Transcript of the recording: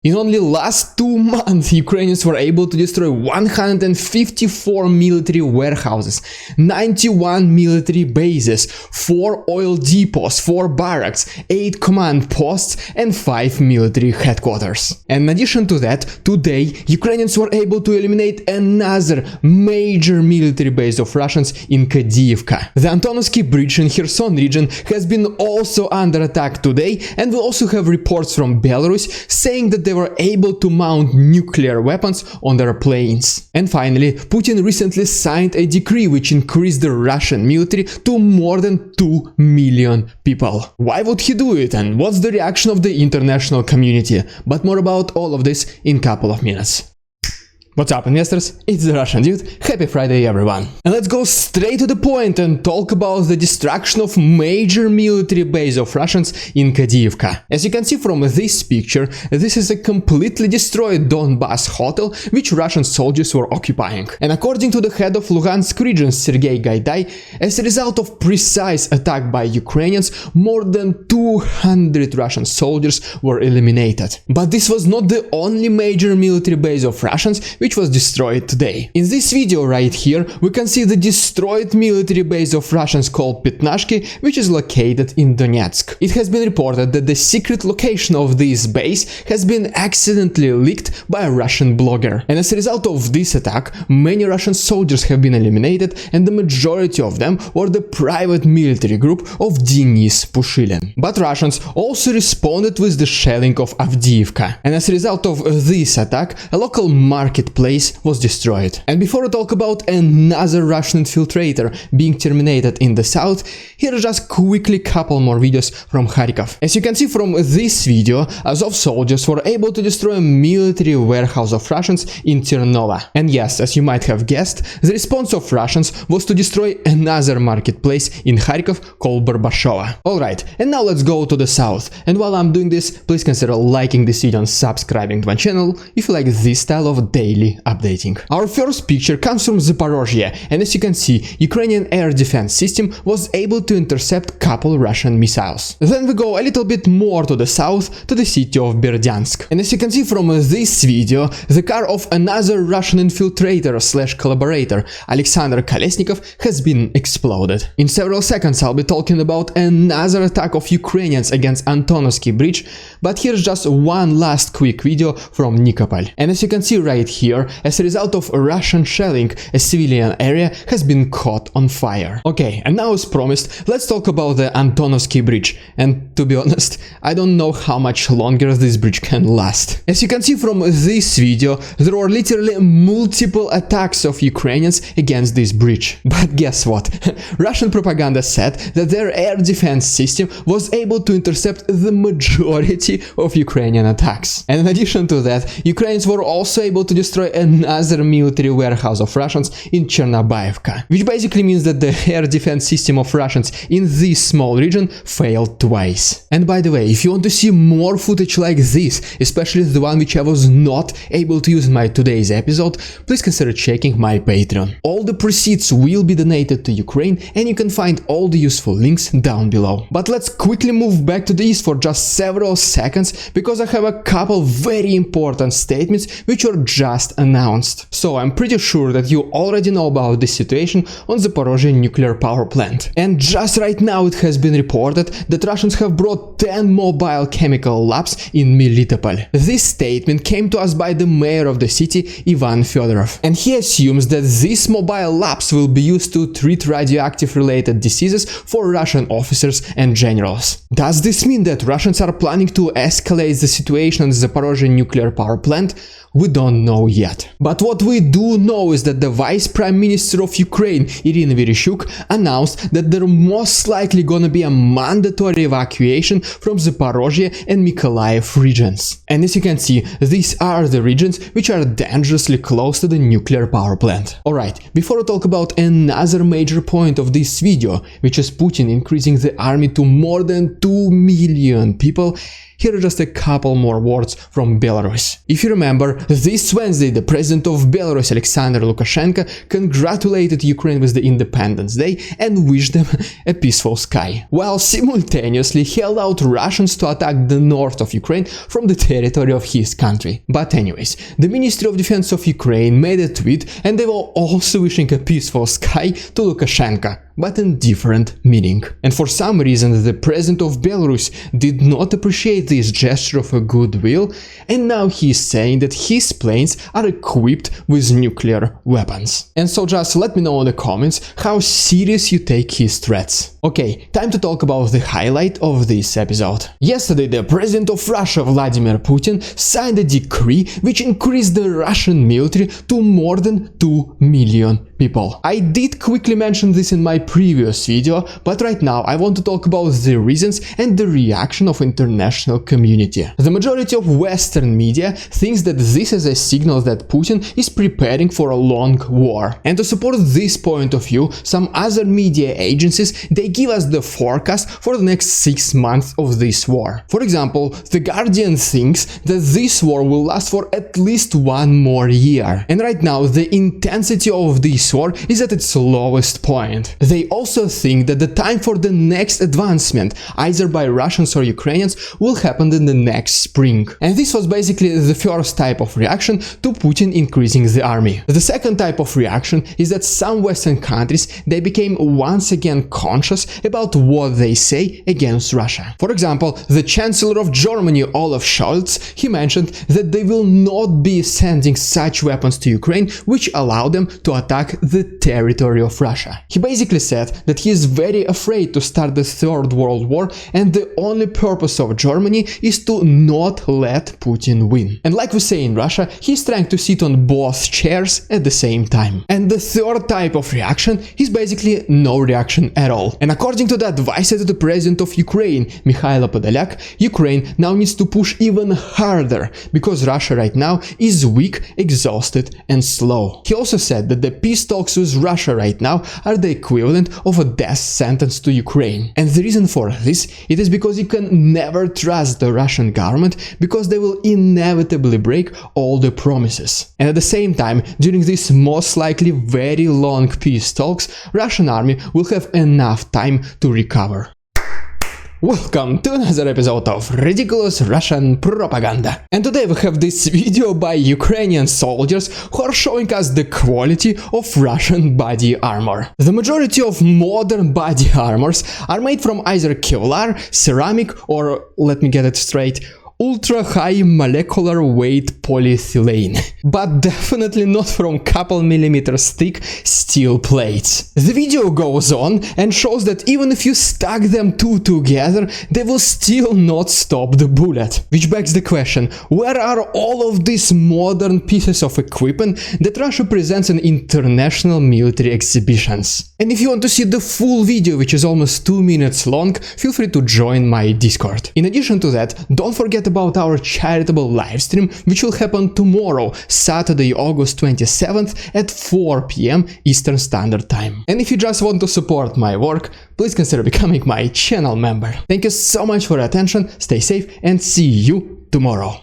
In only last 2 months, Ukrainians were able to destroy 154 military warehouses, 91 military bases, 4 oil depots, 4 barracks, 8 command posts and 5 military headquarters. And in addition to that, today Ukrainians were able to eliminate another major military base of Russians in Kadiivka. The Antonovskiy Bridge in Kherson region has been also under attack today, and we also have reports from Belarus saying that they were able to mount nuclear weapons on their planes. And finally, Putin recently signed a decree which increased the Russian military to more than 2 million people. Why would he do it, and what's the reaction of the international community? But more about all of this in a couple of minutes. What's up, investors? It's the Russian Dude. Happy Friday, everyone. And let's go straight to the point and talk about the destruction of major military base of Russians in Kadiivka. As you can see from this picture, this is a completely destroyed Donbass hotel which Russian soldiers were occupying. And according to the head of Luhansk region, Sergei Gaidai, as a result of precise attack by Ukrainians, more than 200 Russian soldiers were eliminated. But this was not the only major military base of Russians which was destroyed today. In this video right here, we can see the destroyed military base of Russians called Petnashki, which is located in Donetsk. It has been reported that the secret location of this base has been accidentally leaked by a Russian blogger. And as a result of this attack, many Russian soldiers have been eliminated, and the majority of them were the private military group of Denis Pushilin. But Russians also responded with the shelling of Avdiivka. And as a result of this attack, a local marketplace was destroyed. And before we talk about another Russian infiltrator being terminated in the south, here are just quickly couple more videos from Kharkov. As you can see from this video, Azov soldiers were able to destroy a military warehouse of Russians in Ternova. And yes, as you might have guessed, the response of Russians was to destroy another marketplace in Kharkov called Barbashova. Alright, and now let's go to the south. And while I'm doing this, please consider liking this video and subscribing to my channel if you like this style of daily updating. Our first picture comes from Zaporozhye, and as you can see, Ukrainian air defense system was able to intercept couple Russian missiles. Then we go a little bit more to the south, to the city of Berdyansk. And as you can see from this video, the car of another Russian infiltrator slash collaborator, Alexander Kolesnikov, has been exploded. In several seconds I'll be talking about another attack of Ukrainians against Antonovskiy Bridge, but here's just one last quick video from Nikopol. And as you can see right here, as a result of Russian shelling, a civilian area has been caught on fire. Okay, and now as promised, let's talk about the Antonovskiy Bridge. And to be honest, I don't know how much longer this bridge can last. As you can see from this video, there were literally multiple attacks of Ukrainians against this bridge. But guess what? Russian propaganda said that their air defense system was able to intercept the majority of Ukrainian attacks. And in addition to that, Ukrainians were also able to destroy another military warehouse of Russians in Chernobyevka, which basically means that the air defense system of Russians in this small region failed twice. And by the way, if you want to see more footage like this, especially the one which I was not able to use in my today's episode, please consider checking my Patreon. All the proceeds will be donated to Ukraine, and you can find all the useful links down below. But let's quickly move back to the east for just several seconds, because I have a couple very important statements which were just announced. So I'm pretty sure that you already know about this situation on Zaporozhye nuclear power plant. And just right now it has been reported that Russians have brought 10 mobile chemical labs in Melitopol. This statement came to us by the mayor of the city, Ivan Fedorov. And he assumes that these mobile labs will be used to treat radioactive related diseases for Russian officers and generals. Does this mean that Russians are planning to escalate the situation on the Zaporozhye nuclear power plant? We don't know yet. But what we do know is that the Vice Prime Minister of Ukraine, Irina Vereshchuk, announced that there most likely gonna be a mandatory evacuation from Zaporozhye and Mykolaiv regions. And as you can see, these are the regions which are dangerously close to the nuclear power plant. Alright, before we talk about another major point of this video, which is Putin increasing the army to more than 2 million people, Here are just a couple more words from Belarus. If you remember, this Wednesday the president of Belarus, Alexander Lukashenko, congratulated Ukraine with the Independence Day and wished them a peaceful sky, while simultaneously held out Russians to attack the north of Ukraine from the territory of his country. But anyways, the Ministry of Defense of Ukraine made a tweet and they were also wishing a peaceful sky to Lukashenko, but in different meaning. And for some reason the president of Belarus did not appreciate this gesture of a goodwill, and now he's saying that his planes are equipped with nuclear weapons. And so just let me know in the comments how serious you take his threats. Okay, time to talk about the highlight of this episode. Yesterday the president of Russia, Vladimir Putin, signed a decree which increased the Russian military to more than 2 million people. I did quickly mention this in my previous video, but right now I want to talk about the reasons and the reaction of international community. The majority of Western media thinks that this is a signal that Putin is preparing for a long war. And to support this point of view, some other media agencies, they give us the forecast for the next 6 months of this war. For example, The Guardian thinks that this war will last for at least 1 more year. And right now the intensity of this war is at its lowest point. They also think that the time for the next advancement, either by Russians or Ukrainians, will happen in the next spring. And this was basically the first type of reaction to Putin increasing the army. The second type of reaction is that some Western countries, they became once again conscious about what they say against Russia. For example, the Chancellor of Germany, Olaf Scholz, he mentioned that they will not be sending such weapons to Ukraine which allow them to attack the territory of Russia. He basically said that he is very afraid to start the Third World War, and the only purpose of Germany is to not let Putin win. And like we say in Russia, he's trying to sit on both chairs at the same time. And the third type of reaction is basically no reaction at all. And according to the advice of the president of Ukraine, Mikhailo Podolyak, Ukraine now needs to push even harder because Russia right now is weak, exhausted and slow. He also said that the peace talks with Russia right now are the equivalent of a death sentence to Ukraine. And the reason for this, it is because you can never trust the Russian government because they will inevitably break all the promises. And at the same time, during these most likely very long peace talks, Russian army will have enough time to recover. Welcome to another episode of Ridiculous Russian Propaganda. And today we have this video by Ukrainian soldiers who are showing us the quality of Russian body armor. The majority of modern body armors are made from either Kevlar, ceramic or, let me get it straight, ultra-high molecular weight polyethylene, but definitely not from couple millimeters thick steel plates. The video goes on and shows that even if you stack them two together, they will still not stop the bullet. Which begs the question, where are all of these modern pieces of equipment that Russia presents in international military exhibitions? And if you want to see the full video, which is almost 2 minutes long, feel free to join my Discord. In addition to that, don't forget about our charitable livestream, which will happen tomorrow, Saturday, August 27th at 4 p.m. Eastern Standard Time. And if you just want to support my work, please consider becoming my channel member. Thank you so much for your attention, stay safe and see you tomorrow.